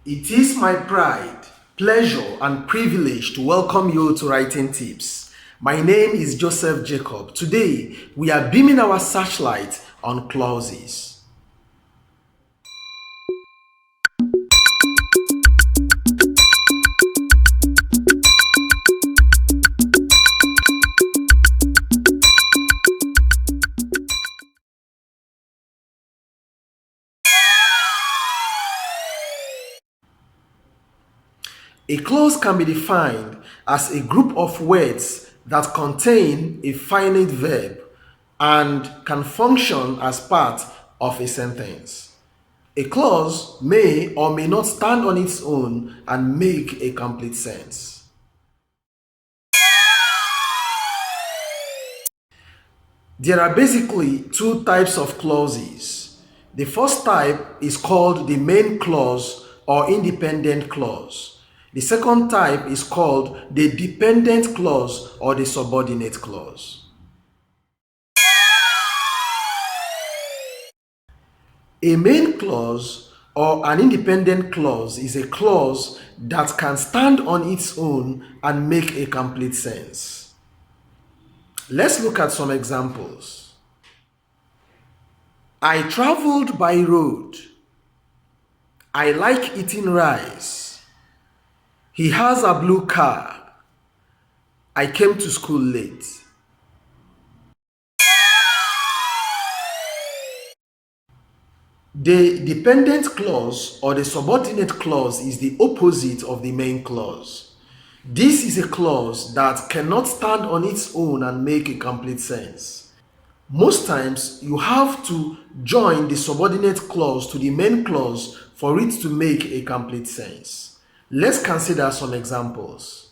It is my pride, pleasure, and privilege to welcome you to Writing Tips. My name is Joseph Jacob. Today, we are beaming our searchlight on clauses. A clause can be defined as a group of words that contain a finite verb and can function as part of a sentence. A clause may or may not stand on its own and make a complete sense. There are basically two types of clauses. The first type is called the main clause or independent clause. The second type is called the dependent clause or the subordinate clause. A main clause or an independent clause is a clause that can stand on its own and make a complete sense. Let's look at some examples. I traveled by road. I like eating rice. He has a blue car. I came to school late. The dependent clause or the subordinate clause is the opposite of the main clause. This is a clause that cannot stand on its own and make a complete sense. Most times, you have to join the subordinate clause to the main clause for it to make a complete sense. Let's consider some examples.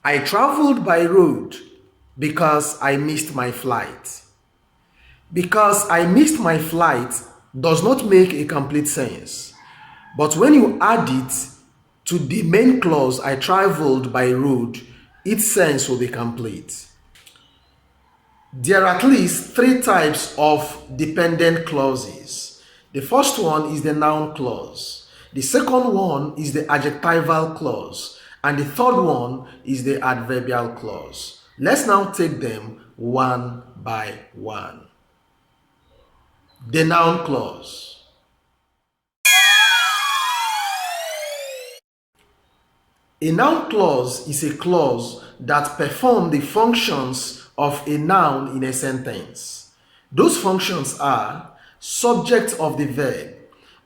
I traveled by road because I missed my flight. Because I missed my flight does not make a complete sense. But when you add it to the main clause, I traveled by road, its sense will be complete. There are at least three types of dependent clauses. The first one is the noun clause. The second one is the adjectival clause. And the third one is the adverbial clause. Let's now take them one by one. The noun clause. A noun clause is a clause that performs the functions of a noun in a sentence. Those functions are subject of the verb,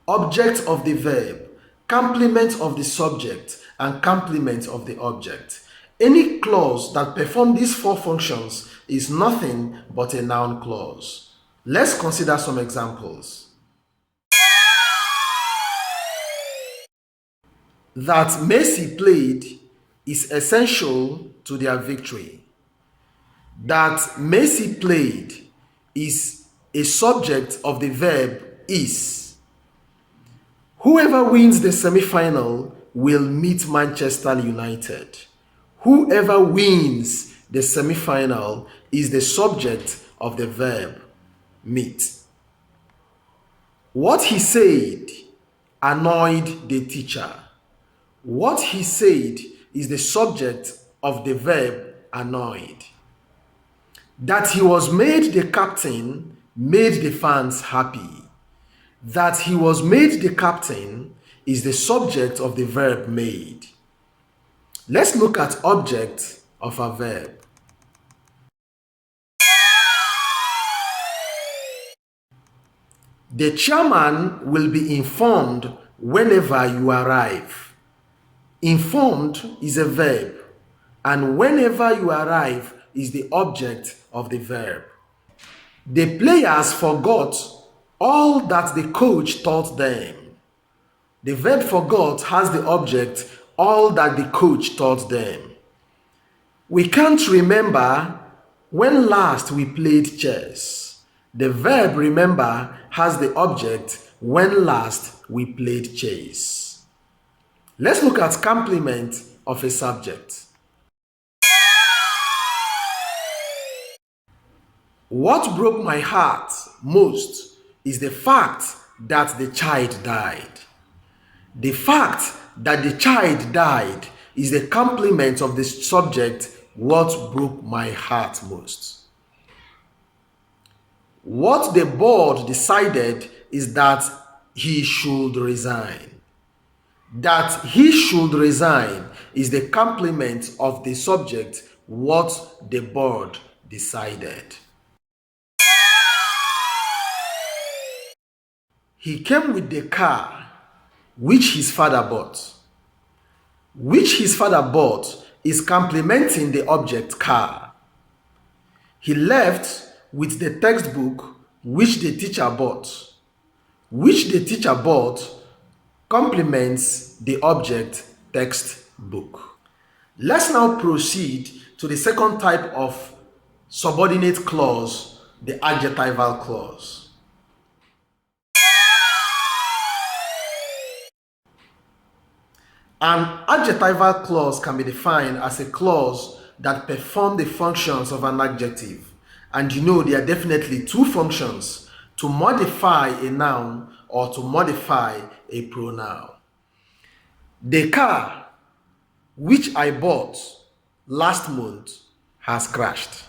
object of the verb, complement of the subject, and complement of the object. Any clause that performs these four functions is nothing but a noun clause. Let's consider some examples. That Messi played is essential to their victory. That Messi played is a subject of the verb is. Whoever wins the semi-final will meet Manchester United. Whoever wins the semi-final is the subject of the verb meet. What he said annoyed the teacher. What he said is the subject of the verb annoyed. That he was made the captain made the fans happy. That he was made the captain is the subject of the verb made. Let's look at object of a verb. The chairman will be informed whenever you arrive. Informed is a verb, and whenever you arrive is the object of the verb. The players forgot all that the coach taught them. The verb forgot has the object all that the coach taught them. We can't remember when last we played chess. The verb remember has the object when last we played chess. Let's look at complement of a subject. What broke my heart most is the fact that the child died. The fact that the child died is the complement of the subject, what broke my heart most. What the board decided is that he should resign. That he should resign is the complement of the subject, what the board decided. He came with the car which his father bought. Which his father bought is complementing the object car. He left with the textbook which the teacher bought. Which the teacher bought complements the object textbook. Let's now proceed to the second type of subordinate clause, the adjectival clause. An adjectival clause can be defined as a clause that performs the functions of an adjective. And you know there are definitely two functions: to modify a noun or to modify a pronoun. The car which I bought last month has crashed.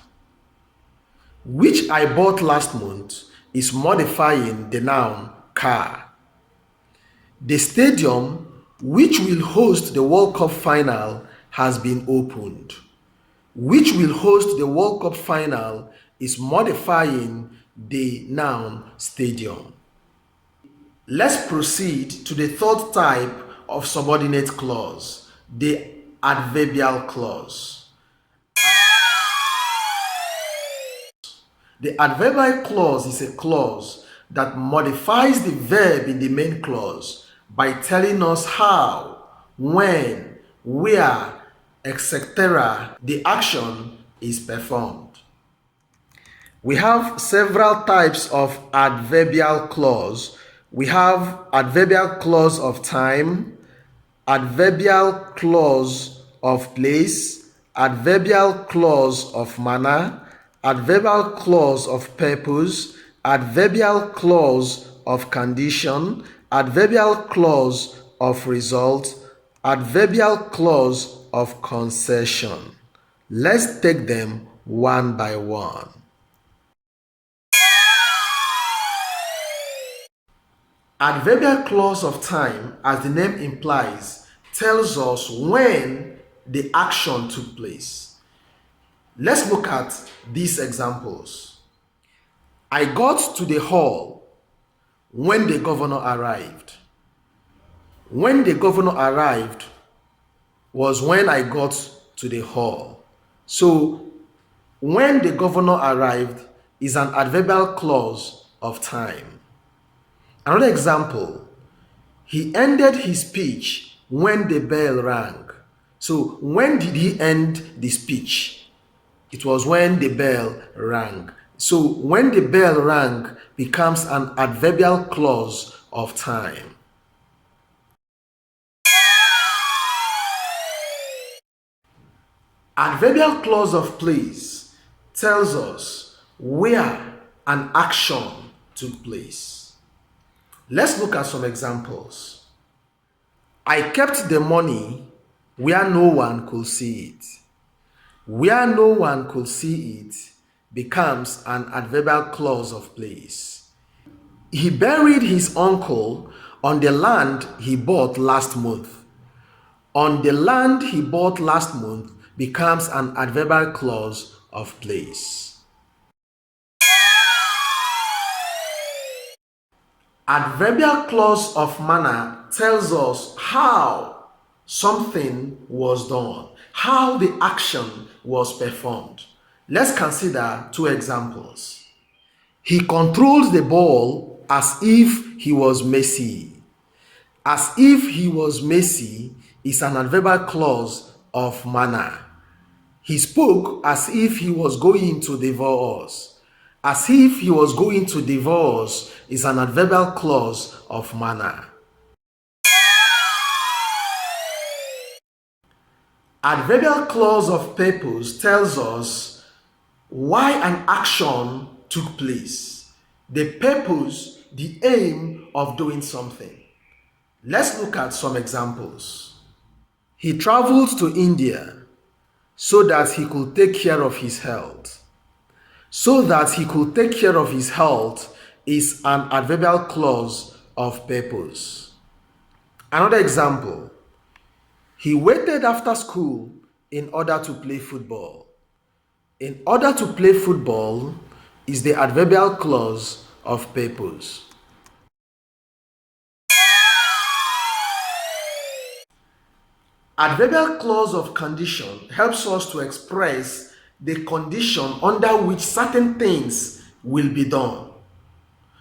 Which I bought last month is modifying the noun car. The stadium which will host the World Cup final has been opened. Which will host the World Cup final is modifying the noun stadium. Let's proceed to the third type of subordinate clause, the adverbial clause. The adverbial clause is a clause that modifies the verb in the main clause by telling us how, when, where, etc. the action is performed. We have several types of adverbial clause. We have adverbial clause of time, adverbial clause of place, adverbial clause of manner, adverbial clause of purpose, adverbial clause of condition, adverbial clause of result, adverbial clause of concession. Let's take them one by one. Adverbial clause of time, as the name implies, tells us when the action took place. Let's look at these examples. I got to the hall when the governor arrived. When the governor arrived was when I got to the hall. So, when the governor arrived is an adverbial clause of time. Another example, he ended his speech when the bell rang. So, when did he end the speech? It was when the bell rang. So, when the bell rang becomes an adverbial clause of time. Adverbial clause of place tells us where an action took place. Let's look at some examples. I kept the money where no one could see it. Where no one could see it becomes an adverbial clause of place. He buried his uncle on the land he bought last month. On the land he bought last month becomes an adverbial clause of place. Adverbial clause of manner tells us how something was done, how the action was performed. Let's consider two examples. He controls the ball as if he was Messi. As if he was Messi is an adverbial clause of manner. He spoke as if he was going to devour us. As if he was going to devour us is an adverbial clause of manner. Adverbial clause of purpose tells us why an action took place. The purpose the aim of doing something. Let's look at some examples. He traveled to India so that he could take care of his health. So that he could take care of his health is an adverbial clause of purpose. Another example, he waited after school in order to play football. In order to play football is the adverbial clause of purpose. Adverbial clause of condition helps us to express the condition under which certain things will be done.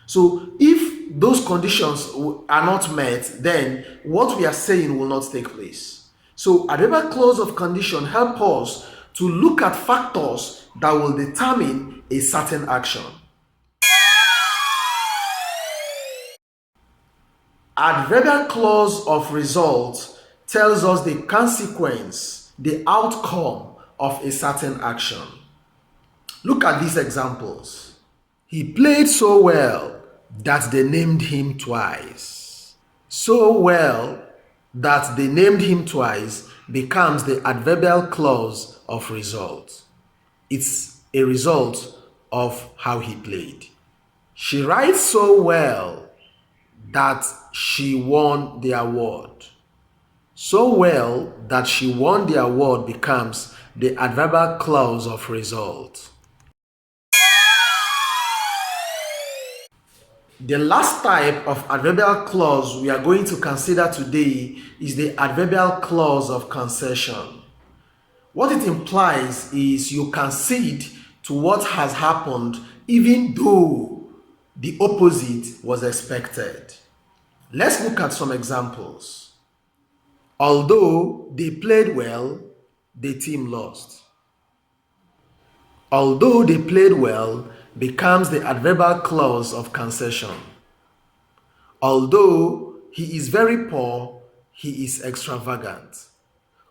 So if those conditions are not met, then what we are saying will not take place. So adverbial clause of condition help us to look at factors that will determine a certain action. Adverbial clause of result tells us the consequence, the outcome of a certain action. Look at these examples. He played so well that they named him twice. So well that they named him twice becomes the adverbial clause of result. It's a result of how he played. She writes so well that she won the award. So well that she won the award becomes the adverbial clause of result. The last type of adverbial clause we are going to consider today is the adverbial clause of concession. What it implies is you concede to what has happened even though the opposite was expected. Let's look at some examples. Although they played well, the team lost. Although they played well becomes the adverbial clause of concession. Although he is very poor, he is extravagant.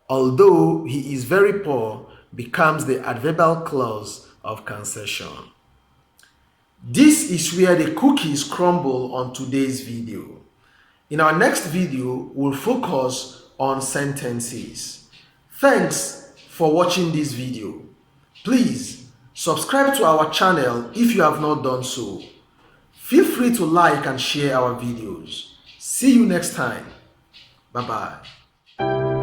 Although he is very poor becomes the adverbial clause of concession. This is where the cookies crumble on today's video. In our next video, we'll focus on sentences. Thanks for watching this video. Please subscribe to our channel if you have not done so. Feel free to like and share our videos. See you next time. Bye-bye.